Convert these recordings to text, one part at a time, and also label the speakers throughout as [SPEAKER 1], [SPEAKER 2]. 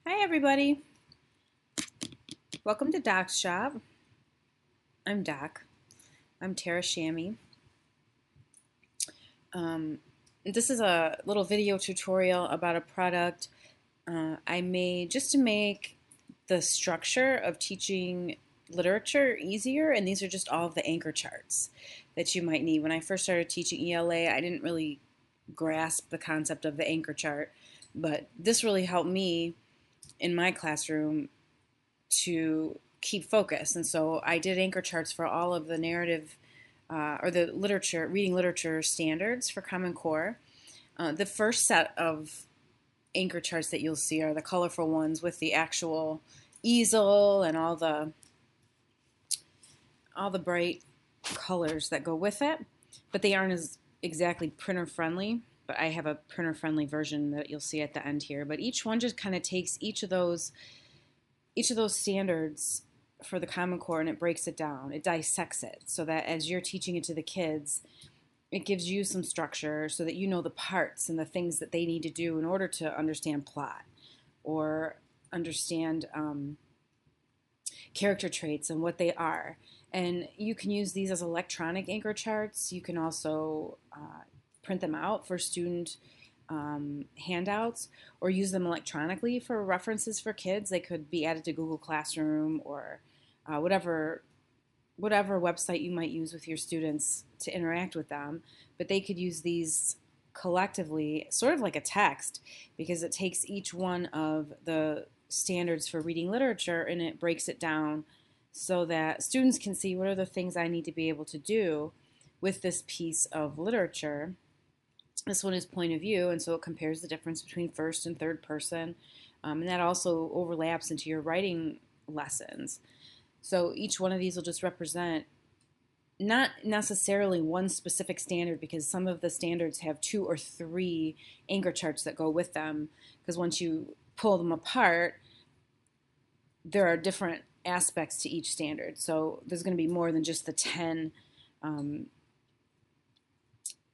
[SPEAKER 1] Hi everybody, welcome to Doc's Shop. I'm Doc. I'm Tara Shammy. Um, this is a little video tutorial about a product I made just to make the structure of teaching literature easier, and these are just all of the anchor charts that you might need. When I first started teaching ELA, I didn't really grasp the concept of the anchor chart, but this really helped me in my classroom to keep focus. And so I did anchor charts for all of the narrative or the literature, reading literature standards for Common Core. The first set of anchor charts that you'll see are the colorful ones with the actual easel and all the bright colors that go with it, but they aren't as exactly printer friendly. But I have a printer friendly version that you'll see at the end here. But each one just kind of takes each of those standards for the Common Core and it breaks it down. It dissects it so that as you're teaching it to the kids, it gives you some structure so that you know the parts and the things that they need to do in order to understand plot or understand character traits and what they are. And you can use these as electronic anchor charts. You can also print them out for student handouts or use them electronically for references for kids. They could be added to Google Classroom or whatever website you might use with your students to interact with them. But they could use these collectively, sort of like a text, because it takes each one of the standards for reading literature and it breaks it down so that students can see what are the things I need to be able to do with this piece of literature. This one is point of view, and so it compares the difference between first and third person, and that also overlaps into your writing lessons. So each one of these will just represent not necessarily one specific standard, because some of the standards have 2 or 3 anchor charts that go with them, because once you pull them apart, there are different aspects to each standard. So there's going to be more than just the 10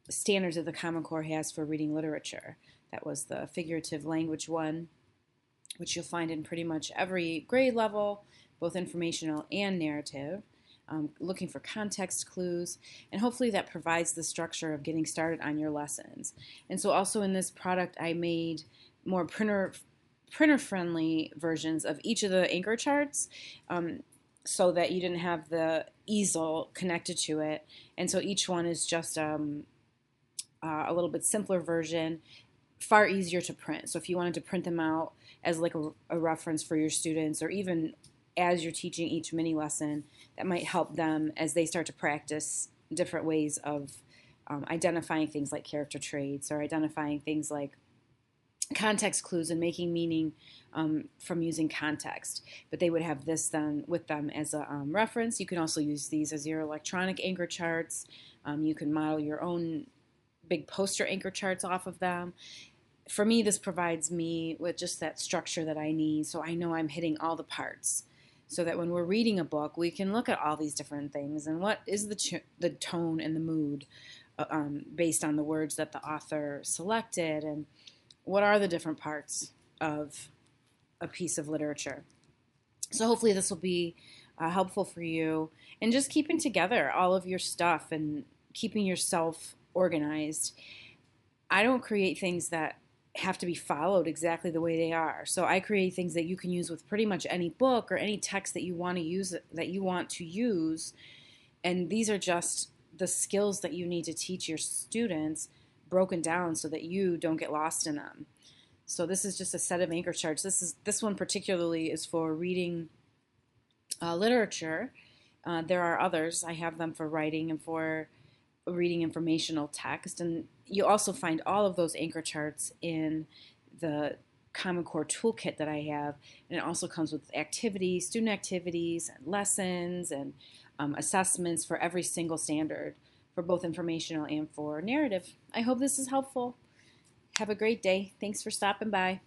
[SPEAKER 1] standards that the Common Core has for reading literature. That was the figurative language one, which you'll find in pretty much every grade level, both informational and narrative. Looking for context clues, and hopefully that provides the structure of getting started on your lessons. And so also in this product, I made more printer-friendly versions of each of the anchor charts, so that you didn't have the easel connected to it. And so each one is just a little bit simpler version, far easier to print. So if you wanted to print them out as like a reference for your students, or even as you're teaching each mini lesson, that might help them as they start to practice different ways of identifying things like character traits, or identifying things like context clues and making meaning from using context. But they would have this then with them as a reference. You can also use these as your electronic anchor charts. You can model your own big poster anchor charts off of them. For me, this provides me with just that structure that I need, so I know I'm hitting all the parts, so that when we're reading a book, we can look at all these different things and what is the tone and the mood based on the words that the author selected, and what are the different parts of a piece of literature. So hopefully this will be helpful for you in just keeping together all of your stuff and keeping yourself organized. I don't create things that have to be followed exactly the way they are. So I create things that you can use with pretty much any book or any text that you want to use. And these are just the skills that you need to teach your students broken down so that you don't get lost in them. So this is just a set of anchor charts. This one particularly is for reading literature. There are others. I have them for writing and for reading informational text, and you also find all of those anchor charts in the Common Core toolkit that I have, and it also comes with activities, student activities, and lessons, and assessments for every single standard for both informational and for narrative. I hope this is helpful. Have a great day. Thanks for stopping by.